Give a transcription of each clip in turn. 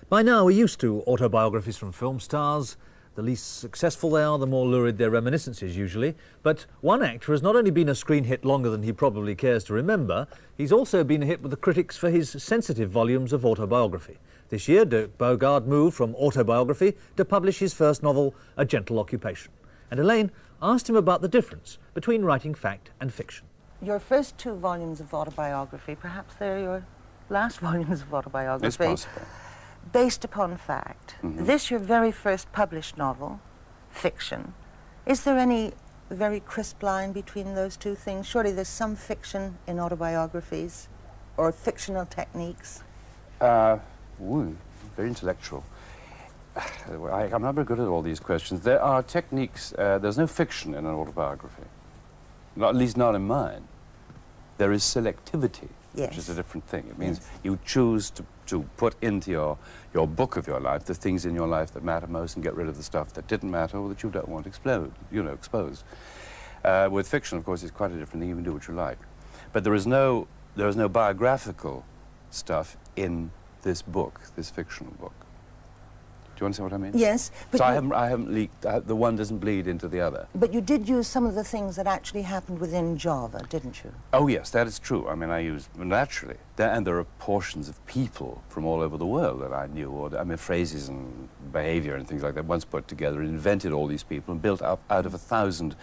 By now, we're used to autobiographies from film stars. The least successful they are, the more lurid their reminiscences usually. But one actor has not only been a screen hit longer than he probably cares to remember, he's also been a hit with the critics for his sensitive volumes of autobiography. This year, Dirk Bogarde moved from autobiography to publish his first novel, A Gentle Occupation. And Elaine asked him about the difference between writing fact and fiction. Your first 2 volumes of autobiography, perhaps they're your last volumes of autobiography. It's possible. Based upon fact. This, your very first published novel, fiction. Is there any very crisp line between those 2 things? Surely there's some fiction in autobiographies, or fictional techniques? Very intellectual. I'm not very good at all these questions. There are techniques, there's no fiction in an autobiography. Not, at least not in mine. There is selectivity, which is a different thing. It means you choose to put into your book of your life the things in your life that matter most and get rid of the stuff that didn't matter or that you don't want exposed. With fiction, of course, it's quite a different thing. You can do what you like. But there is no biographical stuff in this book, this fictional book. Do you understand what I mean? Yes. But so I haven't leaked, the one doesn't bleed into the other. But you did use some of the things that actually happened within Java, didn't you? Oh yes, that is true. I mean, I used, naturally. And there are portions of people from all over the world that I knew, or, I mean, phrases and behavior and things like that, once put together and invented all these people and built up out of 1,000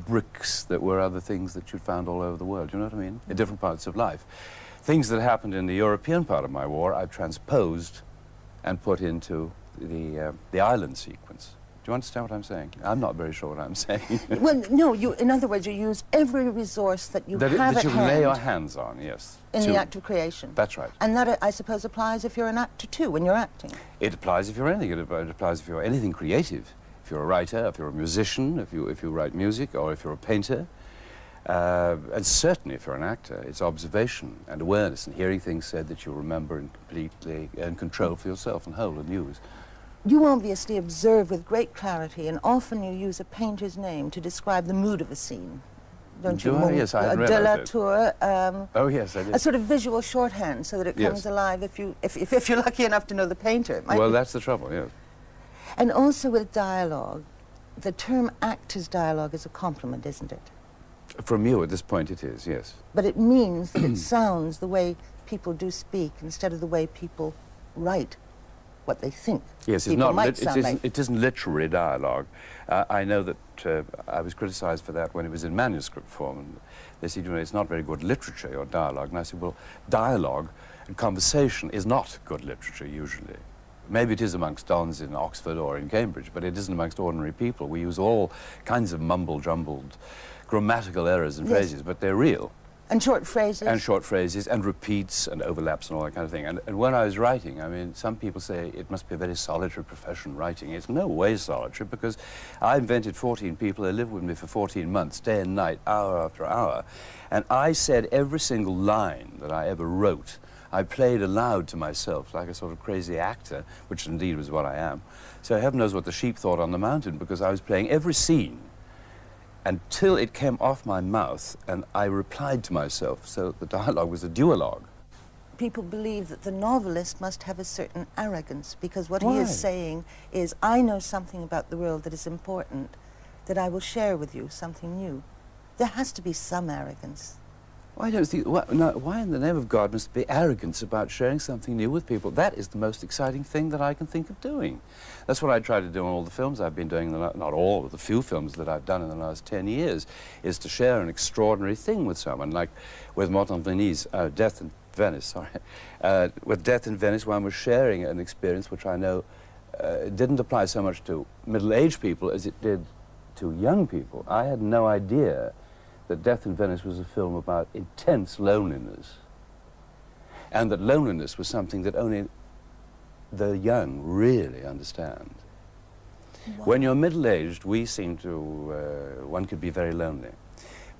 bricks that were other things that you'd found all over the world. Do you know what I mean? In different parts of life. Things that happened in the European part of my war, I've transposed and put into the island sequence. Do you understand what I'm saying? I'm not very sure what I'm saying. Well, no, in other words, you use every resource that you have that at you hand. lay your hands on, yes. In the act of creation. That's right. And that, I suppose, applies if you're an actor too, when you're acting. It applies if you're anything. It applies if you're anything creative. If you're a writer, if you're a musician, if you write music, or if you're a painter. And certainly if you're an actor, it's observation and awareness and hearing things said that you remember and completely in control for yourself and whole and use. You obviously observe with great clarity, and often you use a painter's name to describe the mood of a scene, don't you? Yes, I hadn't De la realized it. Tour. Oh yes, I did. A sort of visual shorthand so that it comes alive if you're lucky enough to know the painter. Well, that's the trouble, yes. And also with dialogue, the term actor's dialogue is a compliment, isn't it? From you at this point it is, yes. But it means that it sounds the way people do speak instead of the way people write what they think. Yes, it isn't literary dialogue. I know that I was criticised for that when it was in manuscript form. And they said, you know, it's not very good literature, your dialogue. And I said, well, dialogue and conversation is not good literature, usually. Maybe it is amongst dons in Oxford or in Cambridge, but it isn't amongst ordinary people. We use all kinds of mumble-jumbled grammatical errors and phrases, but they're real. And short phrases. And short phrases, and repeats, and overlaps, and all that kind of thing. And when I was writing, I mean, some people say it must be a very solitary profession, writing. It's no way solitary, because I invented 14 people. They lived with me for 14 months, day and night, hour after hour. And I said every single line that I ever wrote. I played aloud to myself, like a sort of crazy actor, which indeed was what I am. So heaven knows what the sheep thought on the mountain, because I was playing every scene until it came off my mouth and I replied to myself, so the dialogue was a duologue. People believe that the novelist must have a certain arrogance, because what he is saying is, I know something about the world that is important, that I will share with you, something new. There has to be some arrogance. I don't think, why in the name of God must there be arrogance about sharing something new with people? That is the most exciting thing that I can think of doing. That's what I try to do in all the films I've been doing, not all, but the few films that I've done in the last 10 years, is to share an extraordinary thing with someone, like with Mort en Venise, Death in Venice, sorry. With Death in Venice, one was sharing an experience which I know didn't apply so much to middle-aged people as it did to young people. I had no idea that Death in Venice was a film about intense loneliness, and that loneliness was something that only the young really understand. Wow. When you're middle-aged, we seem to, one could be very lonely.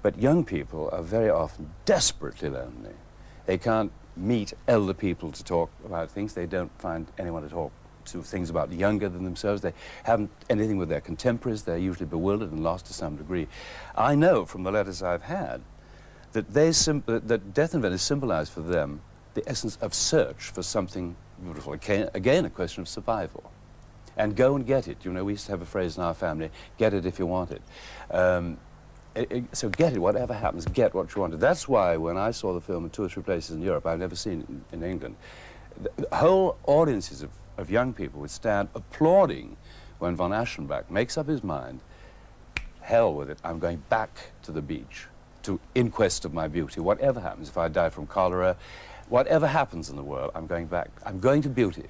But young people are very often desperately lonely. They can't meet elder people to talk about things. They don't find anyone to talk to things about younger than themselves. They haven't anything with their contemporaries. They're usually bewildered and lost to some degree. I know from the letters I've had that that Death in Venice symbolized for them the essence of search for something beautiful. Again, a question of survival. And go and get it. You know, we used to have a phrase in our family, get it if you want it. So get it, whatever happens, get what you wanted. That's why when I saw the film in 2 or 3 places in Europe, I've never seen it in England, the whole audiences of young people would stand applauding when von Aschenbach makes up his mind, hell with it, I'm going back to the beach, in quest of my beauty. Whatever happens, if I die from cholera, whatever happens in the world, I'm going back. I'm going to beauty.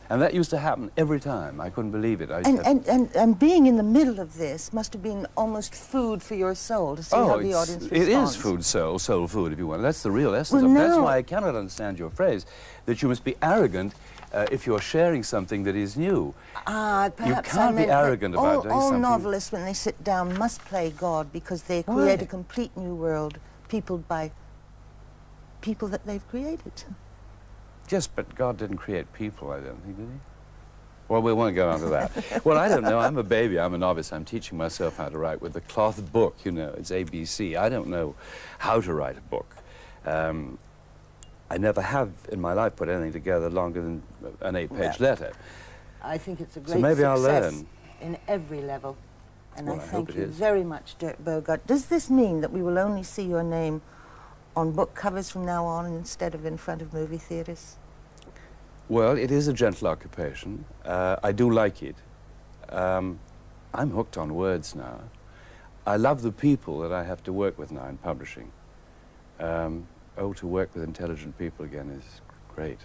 And that used to happen every time. I couldn't believe it. And being in the middle of this must have been almost food for your soul to see how the audience responds. It is food, soul food, if you want. That's the real essence of it. That's why I cannot understand your phrase, that you must be arrogant if you're sharing something that is new. You can't be arrogant about doing something. All novelists, when they sit down, must play God because they create a complete new world, peopled by people that they've created. Yes, but God didn't create people, I don't think, did he? Well, we won't go on to that. Well, I don't know. I'm a baby. I'm a novice. I'm teaching myself how to write with the cloth book, you know. It's ABC. I don't know how to write a book. I never have in my life put anything together longer than an 8-page letter. I think it's a great so maybe success I'll learn. In every level. And well, I thank you is. very much, Dirk Bogarde. Does this mean that we will only see your name on book covers from now on instead of in front of movie theatres? Well, it is a gentle occupation. I do like it. I'm hooked on words now. I love the people that I have to work with now in publishing. To work with intelligent people again is great.